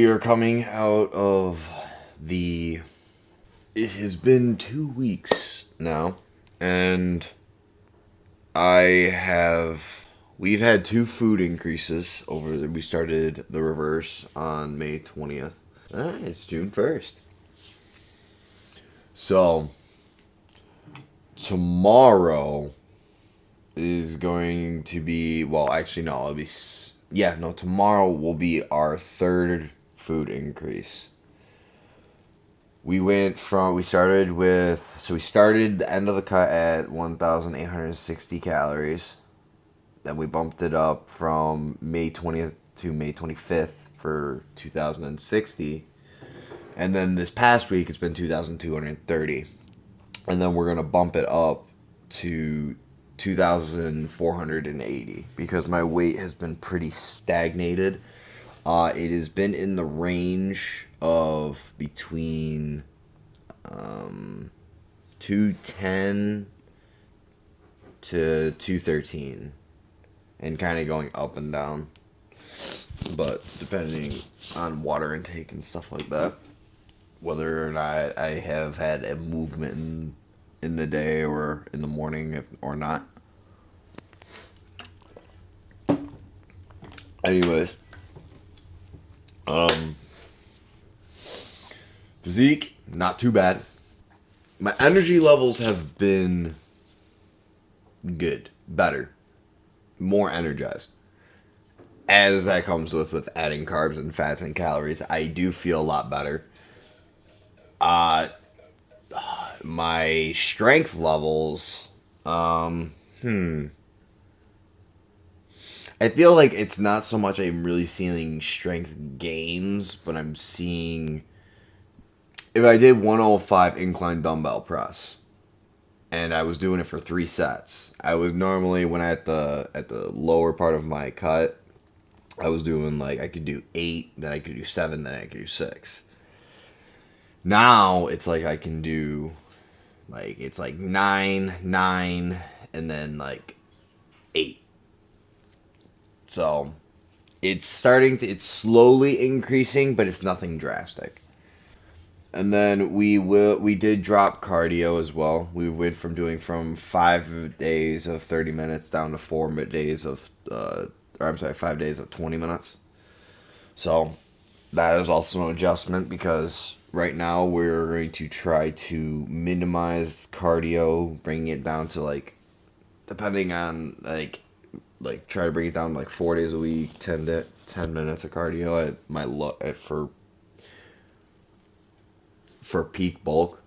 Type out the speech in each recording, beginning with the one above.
we are coming out of the. It has been 2 weeks now, and I have. We've had two food increases over. We started the reverse on May 20th. It's June 1st. So, tomorrow is going to be. Well, actually, no, it'll be. Yeah, no, tomorrow will be our third food increase. We started we started the end of the cut at 1,860 calories. Then we bumped it up from May 20th to May 25th for 2,060. And then this past week it's been 2,230. And then we're going to bump it up to 2,480 because my weight has been pretty stagnated. It has been in the range of between 210 to 213 and kind of going up and down, but depending on water intake and stuff like that, whether or not I have had a movement in the day or in the morning or not. Anyways, physique, not too bad. My energy levels have been good, better, more energized. As that comes with adding carbs and fats and calories, I do feel a lot better. My strength levels, I feel like it's not so much I'm really seeing strength gains, but I'm seeing if I did 105 incline dumbbell press and I was doing it for 3 sets, I was normally when I at the lower part of my cut, I was doing like I could do 8, then I could do 7, then I could do 6. Now it's like I can do like it's like 9, 9, and then like 8. So it's it's slowly increasing, but it's nothing drastic. And then we did drop cardio as well. We went from doing from 5 days of 30 minutes down to 4 days of or I'm sorry, 5 days of 20 minutes. So that is also an adjustment because right now we're going to try to minimize cardio, bringing it down to like depending on like try to bring it down to like 4 days a week, 10 minutes of cardio at my for peak bulk,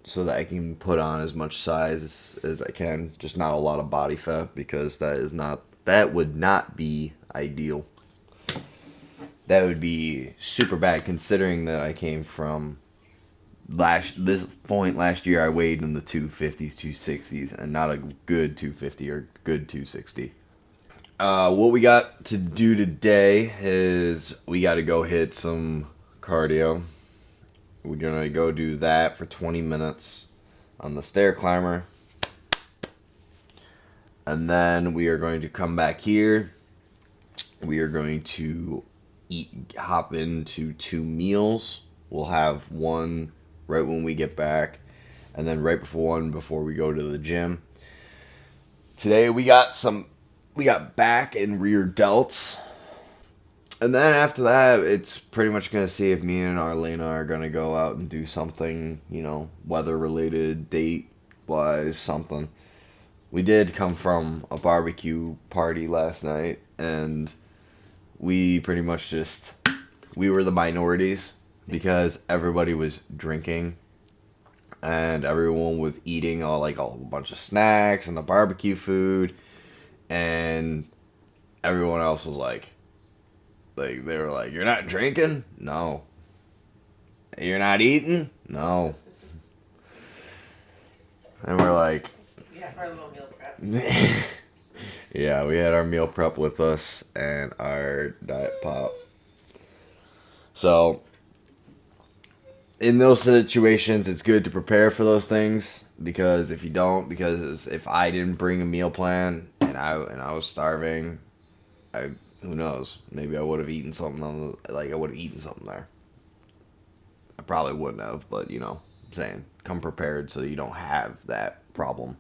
so that I can put on as much size as I can, just not a lot of body fat because that would not be ideal. That would be super bad considering that I came from this point last year. I weighed in the 250s, 260s, and not a good 250 or good 260. What we got to do today is we got to go hit some cardio. We're going to go do that for 20 minutes on the stair climber. And then we are going to come back here. We are going to hop into 2 meals. We'll have one right when we get back, and then right before we go to the gym. Today we got back and rear delts. And then after that, it's pretty much going to see if me and Arlena are going to go out and do something, weather-related, date-wise, something. We did come from a barbecue party last night, and we pretty much we were the minorities because everybody was drinking, and everyone was eating a whole bunch of snacks and the barbecue food, and everyone else was like they were like, "You're not drinking? No. You're not eating? No." And we're like, Yeah, for our little meal prep. yeah, we had our meal prep with us and our diet pop. So in those situations, it's good to prepare for those things because if I didn't bring a meal plan and I was starving, Who knows? Maybe I would have eaten something I would have eaten something there. I probably wouldn't have, but I'm saying come prepared so you don't have that problem.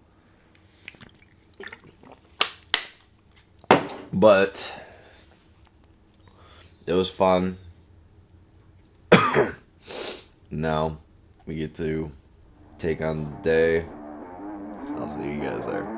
But it was fun. Now we get to take on the day. I'll see you guys there.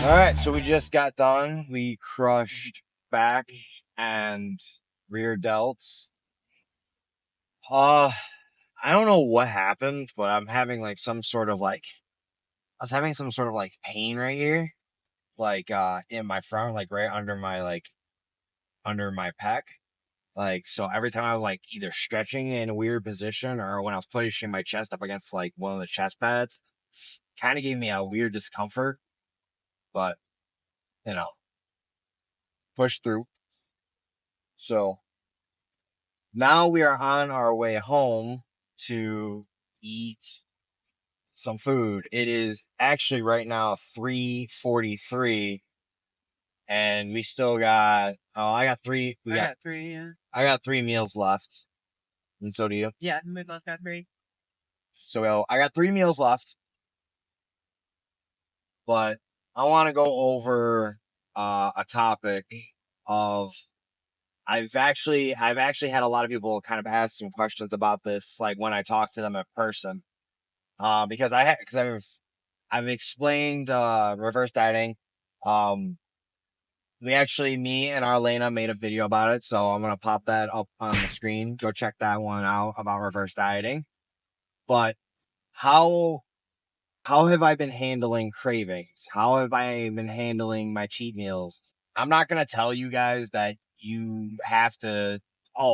Alright, so we just got done. We crushed back and rear delts. I don't know what happened, but I'm having like some sort of like I was having some sort of like pain right here. Like in my front, like right under my pec. Like so every time I was like either stretching in a weird position or when I was pushing my chest up against like one of the chest pads, kind of gave me a weird discomfort. But you know, push through. So now we are on our way home to eat some food. It is actually right now 3:43, and we still got. Oh, I got three. I got three, yeah. I got 3 meals left, and so do you. Yeah, we both got three. So I got 3 meals left, but I want to go over a topic of. I've actually had a lot of people kind of ask some questions about this, like when I talk to them in person. Because I've explained reverse dieting. Um, me and Arlena made a video about it, so I'm gonna pop that up on the screen. Go check that one out about reverse dieting. But how how have I been handling cravings? How have I been handling my cheat meals? I'm not gonna tell you guys that you have to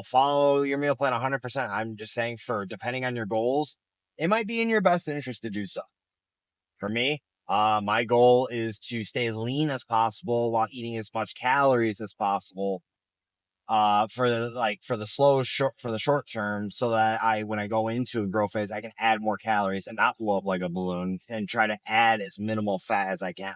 follow your meal plan 100%. I'm just saying for depending on your goals, it might be in your best interest to do so. For me, my goal is to stay as lean as possible while eating as much calories as possible. For the short term, so that when I go into a growth phase, I can add more calories and not blow up like a balloon and try to add as minimal fat as I can.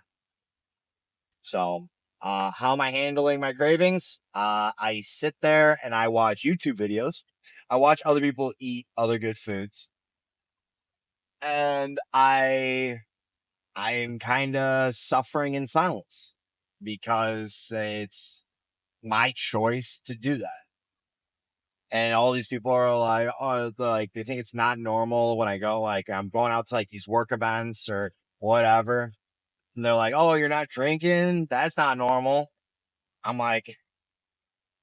So, how am I handling my cravings? I sit there and I watch YouTube videos. I watch other people eat other good foods, and I'm kind of suffering in silence because it's my choice to do that. And all these people are like, oh, like they think it's not normal when I go, like I'm going out to like these work events or whatever. And they're like, oh, you're not drinking? That's not normal. I'm like,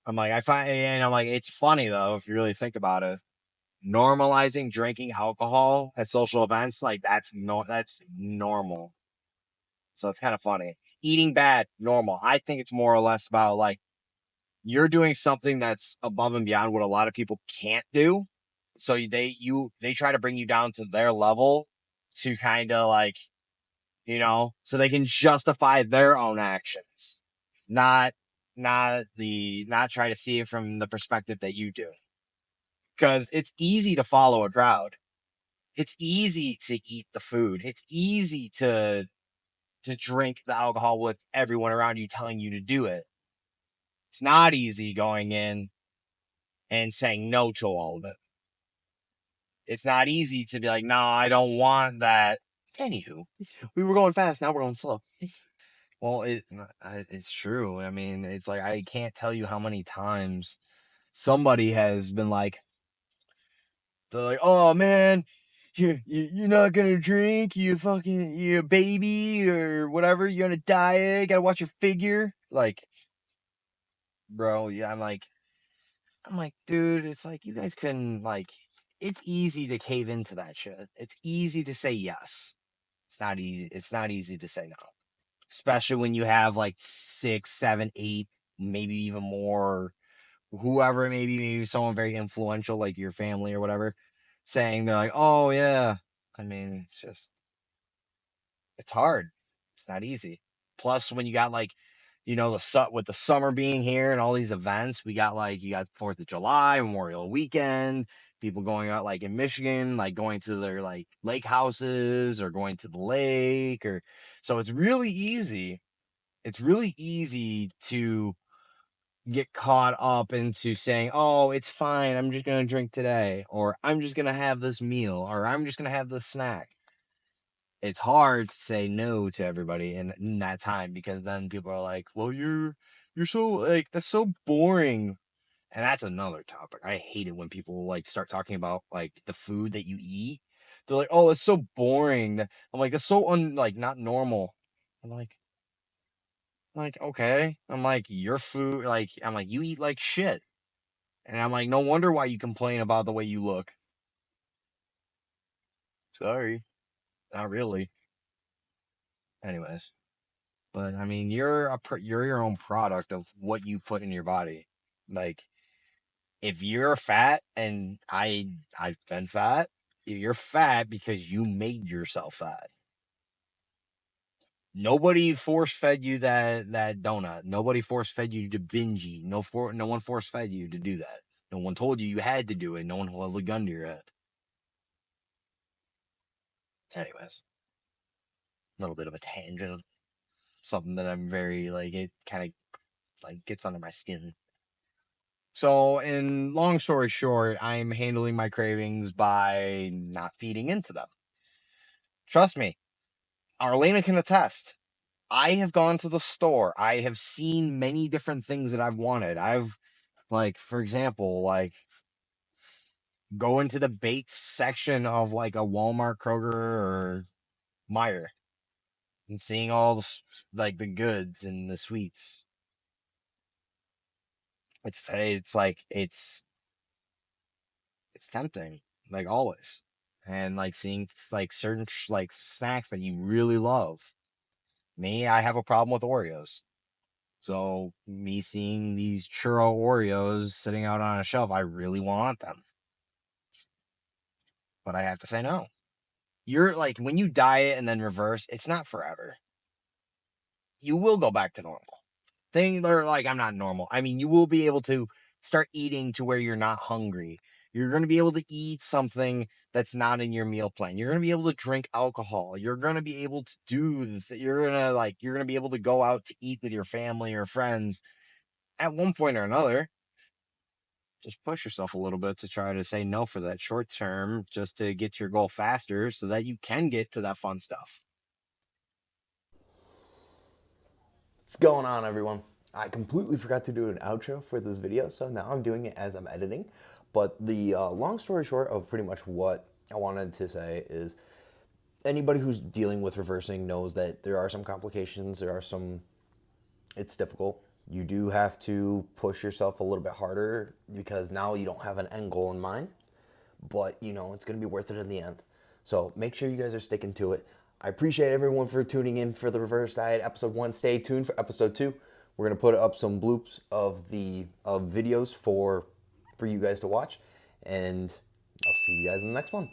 I'm like, it's funny though, if you really think about it. Normalizing drinking alcohol at social events, like that's normal. So it's kind of funny. Eating bad, normal. I think it's more or less about like you're doing something that's above and beyond what a lot of people can't do. So they try to bring you down to their level to kind of like so they can justify their own actions, not try to see it from the perspective that you do. Because it's easy to follow a crowd. It's easy to eat the food. It's easy to drink the alcohol with everyone around you telling you to do it. It's not easy going in and saying no to all of it. It's not easy to be like, no, I don't want that. Anywho, we were going fast. Now we're going slow. Well, it's true. I mean, it's like, I can't tell you how many times somebody has been like, they're like, oh man, you're not gonna drink, you baby, or whatever, you're on a diet, gotta watch your figure. Like, bro, yeah, I'm like, dude, it's like, you guys can, like, it's easy to cave into that shit. It's easy to say yes. It's not easy to say no. Especially when you have like 6, 7, 8, maybe even more, whoever, maybe someone very influential, like your family or whatever, saying they're like, oh yeah. I mean, it's hard. It's not easy. Plus, when you got like, with the summer being here and all these events, you got 4th of July, Memorial Weekend, people going out like in Michigan, like going to their like lake houses or going to the lake, or so it's really easy. It's really easy to get caught up into saying, oh, it's fine, I'm just gonna drink today, or I'm just gonna have this meal, or I'm just gonna have this snack. It's hard to say no to everybody in that time, because then people are like, well, you're so, like, that's so boring. And that's another topic. I hate it when people like start talking about like the food that you eat. They're like, oh, it's so boring. I'm like, that's so not normal. I'm like, okay. I'm like, your food, like, I'm like, you eat like shit. And I'm like, no wonder why you complain about the way you look. Sorry. Not really. Anyways. But I mean, you're your own product of what you put in your body. Like, if you're fat, and I've been fat, you're fat because you made yourself fat. Nobody force fed you that donut. Nobody force fed you to binge eat. No one force fed you to do that. No one told you had to do it. No one held a gun to your head. Anyways, a little bit of a tangent, something that I'm very like, it kind of like gets under my skin. So, in long story short, I'm handling my cravings by not feeding into them. Trust me, Arlena can attest. I have gone to the store. I have seen many different things that I've wanted. I've, like, for example, like, go into the baked section of like a Walmart, Kroger, or Meijer, and seeing all the like the goods and the sweets. It's tempting, like always, and like seeing like certain like snacks that you really love. Me, I have a problem with Oreos. So me seeing these churro Oreos sitting out on a shelf, I really want them. But I have to say no. You're like, when you diet and then reverse, it's not forever. You will go back to normal. Things are like, I'm not normal. I mean, you will be able to start eating to where you're not hungry. You're going to be able to eat something that's not in your meal plan. You're going to be able to drink alcohol. You're going to be able to do you're going to be able to go out to eat with your family or friends at one point or another. Just push yourself a little bit to try to say no for that short term, just to get to your goal faster so that you can get to that fun stuff. What's going on, everyone? I completely forgot to do an outro for this video, so now I'm doing it as I'm editing. But the long story short of pretty much what I wanted to say is, anybody who's dealing with reversing knows that there are some complications, it's difficult. You do have to push yourself a little bit harder because now you don't have an end goal in mind, but it's going to be worth it in the end. So make sure you guys are sticking to it. I appreciate everyone for tuning in for the Reverse Diet episode 1. Stay tuned for episode 2. We're going to put up some bloops of videos for you guys to watch, and I'll see you guys in the next one.